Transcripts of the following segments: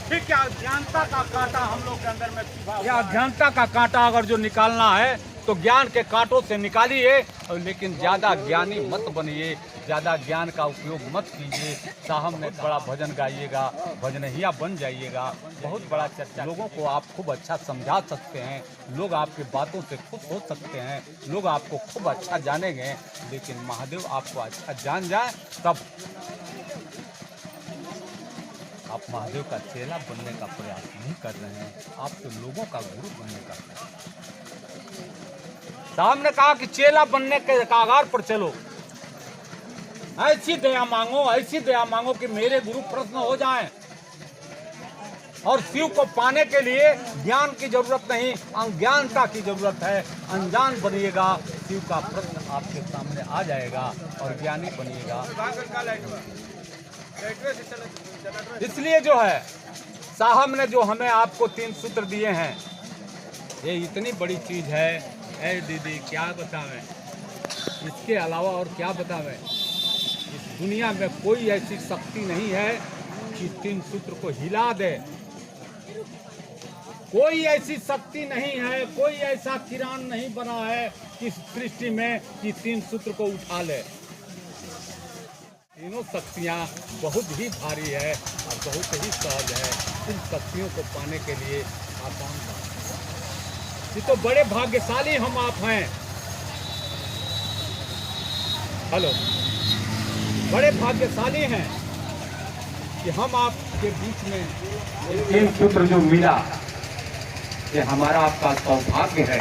फिर क्या अज्ञानता का कांटा हम लोग के अंदर में छिपा या अज्ञानता का कांटा अगर जो निकालना है तो ज्ञान के कांटों से निकालिए, लेकिन ज़्यादा ज्ञानी मत बनिए, ज़्यादा ज्ञान का उपयोग मत कीजिए। साहब ने बड़ा भजन गाइएगा, भजनहिया बन जाइएगा, बहुत बड़ा चर्चा, लोगों को आप खूब अच्छा समझा सकते हैं, लोग आपकी बातों से खुश हो सकते हैं, लोग आपको खूब अच्छा जानेंगे। लेकिन महादेव आपको अच्छा जान जाए तब आप महादेव का चेला बनने का प्रयास नहीं कर रहे हैं, आप तो लोगों का गुरु बनने का प्रयास। साहब ने कहा कि चेला बनने के कागार पर चलो, ऐसी दया मांगो कि मेरे गुरु प्रश्न हो जाएं। और शिव को पाने के लिए ज्ञान की जरूरत नहीं, अज्ञानता की जरूरत है। अनजान बनिएगा, शिव का प्रश्न आपके सामने आ जाएगा और ज्ञानी बनिएगा। इसलिए जो है साहब ने जो हमें आपको 3 सूत्र दिए हैं, ये इतनी बड़ी चीज है। ऐ दीदी क्या बतावें, इसके अलावा और क्या बतावें। इस दुनिया में कोई ऐसी शक्ति नहीं है कि 3 सूत्र को हिला दे, कोई ऐसी शक्ति नहीं है, कोई ऐसा किरान नहीं बना है कि सृष्टि में कि 3 सूत्र को उठा ले। तीनों शक्तियाँ बहुत ही भारी है और बहुत ही सहज है। इन शक्तियों को पाने के लिए आसान बात है। ये तो बड़े भाग्यशाली हम आप हैं। हेलो, बड़े भाग्यशाली हैं कि हम आपके बीच में 3 सूत्र जो मिला, ये हमारा आपका सौभाग्य है।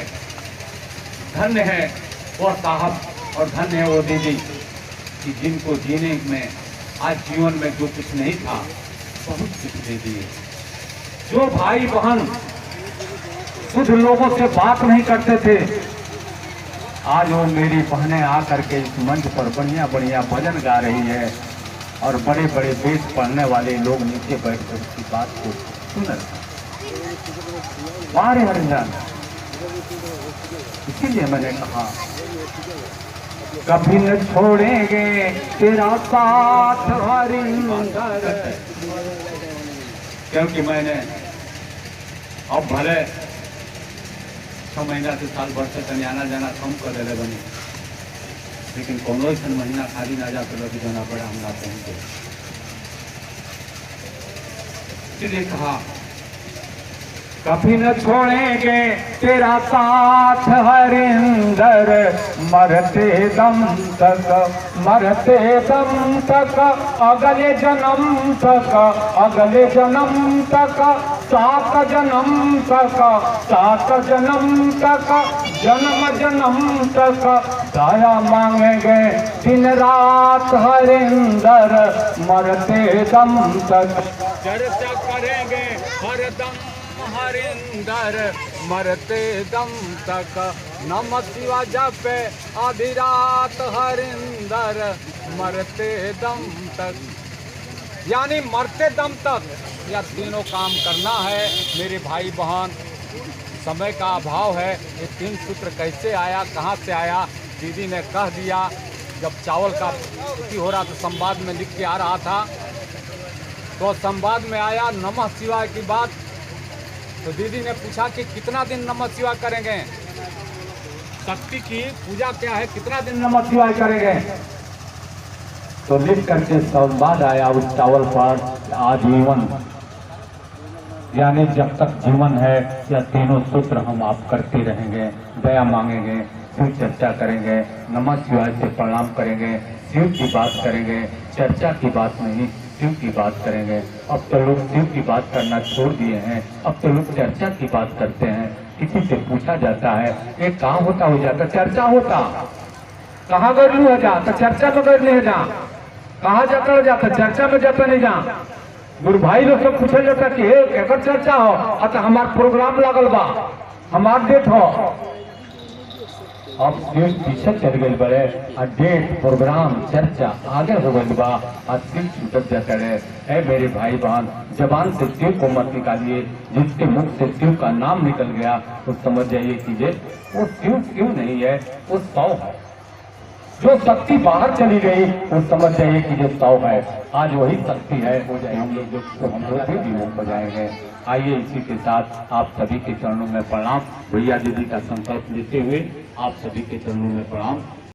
धन्य है वो साहब और धन्य है वो दीदी कि जिनको जीने में आज जीवन में जो कुछ नहीं था बहुत कुछ दे दिए। जो भाई बहन शुद्ध लोगों से बात नहीं करते थे, आज वो मेरी बहनें आकर के इस मंच पर बढ़िया बढ़िया भजन गा रही है और बड़े बड़े वेद पढ़ने वाले लोग नीचे बैठ कर उसकी बात को सुन रहे। वारे हरिंदर, इसीलिए मैंने कहा कभी न छोड़ेंगे तेरा साथ हरिंदर, क्योंकि मैंने अब भले 6 महीना से साल भर से तनी आना जाना कम कर ले बनी, लेकिन कोनो ऐसा महीना खाली ना जाकर लगी जाना पड़ा हमरा कहीं। इसलिए कहा कभी न छोड़ेंगे तेरा साथ हरिंदर, मरते दम तक, मरते दम तक, अगले जन्म तक, अगले जन्म तक, 7 जन्म तक, 7 जन्म तक, जन्म जन्म तक दया मांगेंगे दिन रात हरिंदर, मरते दम तक चर्चा करेंगे हरदम हरिंदर, मरते दम तक नमः शिवाय जपे आधी रात हरिंदर, मरते दम तक। यानी मरते दम तक यह तीनों काम करना है मेरे भाई बहन। समय का अभाव है, ये 3 सूत्र कैसे आया, कहाँ से आया, दीदी ने कह दिया। जब चावल का खेती हो रहा तो संवाद में लिख के आ रहा था, तो संवाद में आया नमः शिवाय की बात। तो दीदी ने पूछा कि कितना दिन नमः शिवाय करेंगे, शक्ति की पूजा क्या है, कितना दिन नमः शिवाय करेंगे। तो लिख करके संवाद आया उस चावल पर आजीवन, यानी जब तक जीवन है यह तीनों सूत्र हम आप करते रहेंगे। दया मांगेंगे, शिव चर्चा करेंगे, नमः शिवाय से प्रणाम करेंगे, शिव की बात करेंगे, चर्चा की बात नहीं शिव की बात करेंगे। अब तो लोग शिव की बात करना छोड़ दिए हैं, अब तो लोग चर्चा की बात करते हैं। किसी से पूछा जाता है ये कहाँ होता हो जाता, चर्चा होता कहाँ गरलू हो जा, तो चर्चा में गरली हो जा, कहाँ जाता हो जाता, चर्चा में जाता नहीं जा। गुरु भाई लोग सब पूछे जाता कि एकर चर्चा हो, अतः हमार प्रोग्राम लागल बा, हमार डेट हो। अब शिव पीछे चल गई बड़े, डेट प्रोग्राम चर्चा आगे हो गई बा, शिव छूटत जाता है। मेरे भाई बहन, जबान से शिव को मत निकालिए, जिसके मुख से शिव का नाम निकल गया तो समझ जाइए कि वो शिव नहीं है, वो 100 है। जो शक्ति बाहर चली गई वो समझ जाइए कि जो 100 है आज वही शक्ति है, हम लोग भी विमुख हो जाएंगे। आइए इसी के साथ आप सभी के चरणों में प्रणाम। भैया दीदी का संकल्प लेते हुए आप सभी के चरणों में प्रणाम।